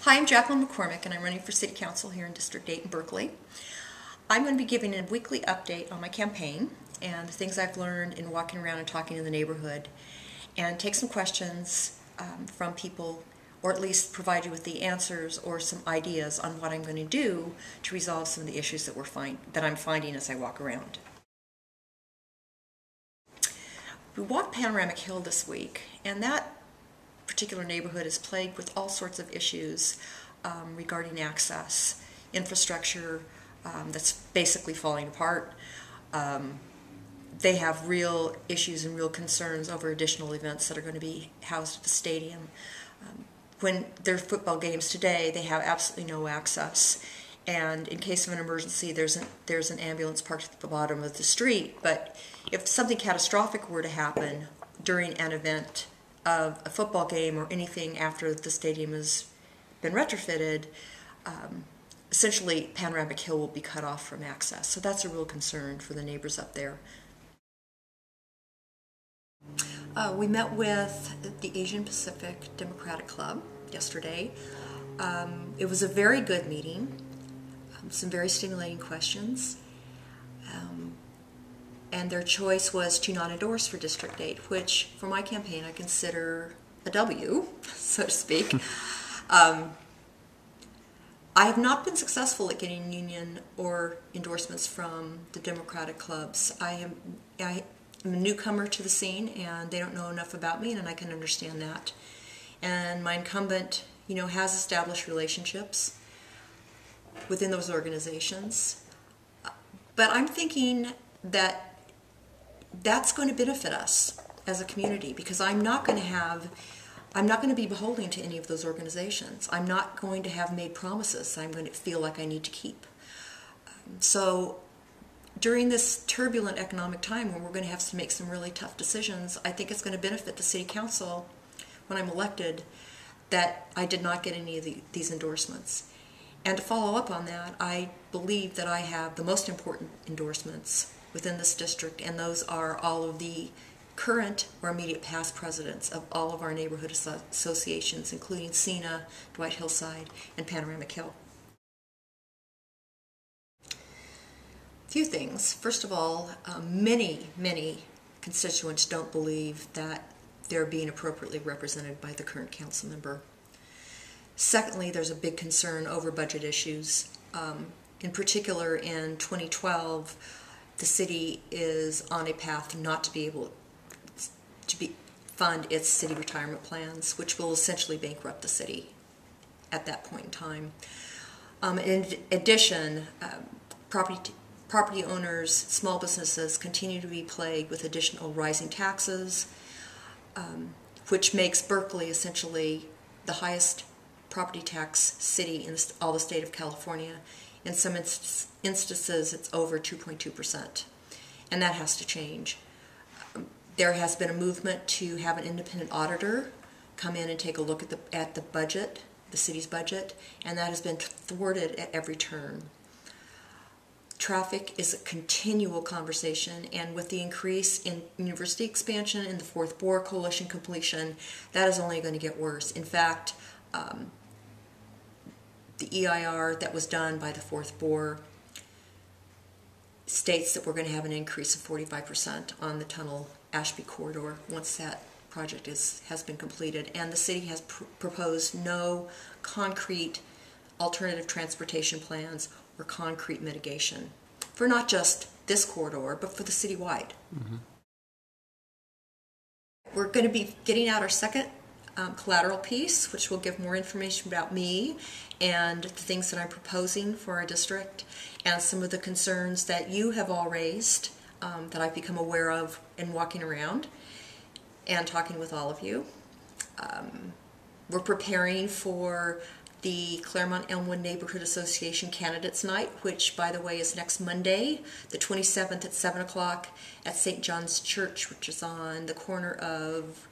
Hi, I'm Jacquelyn McCormick, and I'm running for City Council here in District 8 in Berkeley. I'm going to be giving a weekly update on my campaign and the things I've learned in walking around and talking to the neighborhood, and take some questions from people, or at least provide you with the answers or some ideas on what I'm going to do to resolve some of the issues that I'm finding as I walk around. We walked Panoramic Hill this week, and that particular neighborhood is plagued with all sorts of issues regarding access, infrastructure that's basically falling apart. They have real issues and real concerns over additional events that are going to be housed at the stadium. When there are football games today, they have absolutely no access. And in case of an emergency, there's an ambulance parked at the bottom of the street. But if something catastrophic were to happen during an event of a football game or anything after the stadium has been retrofitted, essentially Panoramic Hill will be cut off from access. So that's a real concern for the neighbors up there. We met with the Asian Pacific Democratic Club yesterday. It was a very good meeting, some very stimulating questions, and their choice was to not endorse for District 8, which for my campaign I consider a W, so to speak. I have not been successful at getting union or endorsements from the Democratic clubs. I am a newcomer to the scene, and they don't know enough about me, and I can understand that. And my incumbent, has established relationships within those organizations. But I'm thinking that that's going to benefit us as a community, because I'm not going to be beholden to any of those organizations. I'm not going to have made promises I'm going to feel like I need to keep. So during this turbulent economic time when we're going to have to make some really tough decisions, I think it's going to benefit the City Council when I'm elected that I did not get any of these endorsements. And to follow up on that, I believe that I have the most important endorsements within this district, and those are all of the current or immediate past presidents of all of our neighborhood associations, including SENA, Dwight Hillside, and Panoramic Hill. A few things. First of all, many constituents don't believe that they're being appropriately represented by the current council member. Secondly, there's a big concern over budget issues. In particular, in 2012, the city is on a path not to be able to fund its city retirement plans, which will essentially bankrupt the city at that point in time. In addition, property owners, small businesses continue to be plagued with additional rising taxes, which makes Berkeley essentially the highest property tax city in all the state of California. In some instances, it's over 2.2%, and that has to change. There has been a movement to have an independent auditor come in and take a look at the budget, the city's budget, and that has been thwarted at every turn. Traffic is a continual conversation, and with the increase in university expansion and the Fourth Boer Coalition completion, that is only going to get worse. In fact, the EIR that was done by the Fourth Boer states that we're going to have an increase of 45% on the Tunnel Ashby corridor once that project has been completed, and the city has proposed no concrete alternative transportation plans or concrete mitigation for not just this corridor, but for the citywide. Mm-hmm. We're going to be getting out our second collateral piece, which will give more information about me and the things that I'm proposing for our district, and some of the concerns that you have all raised that I've become aware of in walking around and talking with all of you. We're preparing for the Claremont-Elmwood Neighborhood Association Candidates Night, which, by the way, is next Monday, the 27th at 7 o'clock at St. John's Church, which is on the corner of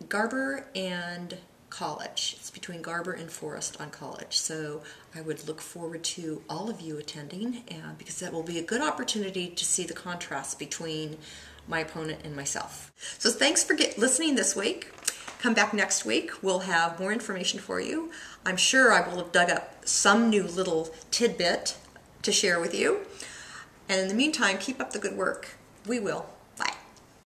Garber and College. It's between Garber and Forest on College. So I would look forward to all of you attending, because that will be a good opportunity to see the contrast between my opponent and myself. So thanks for listening this week. Come back next week. We'll have more information for you. I'm sure I will have dug up some new little tidbit to share with you. And in the meantime, keep up the good work. We will.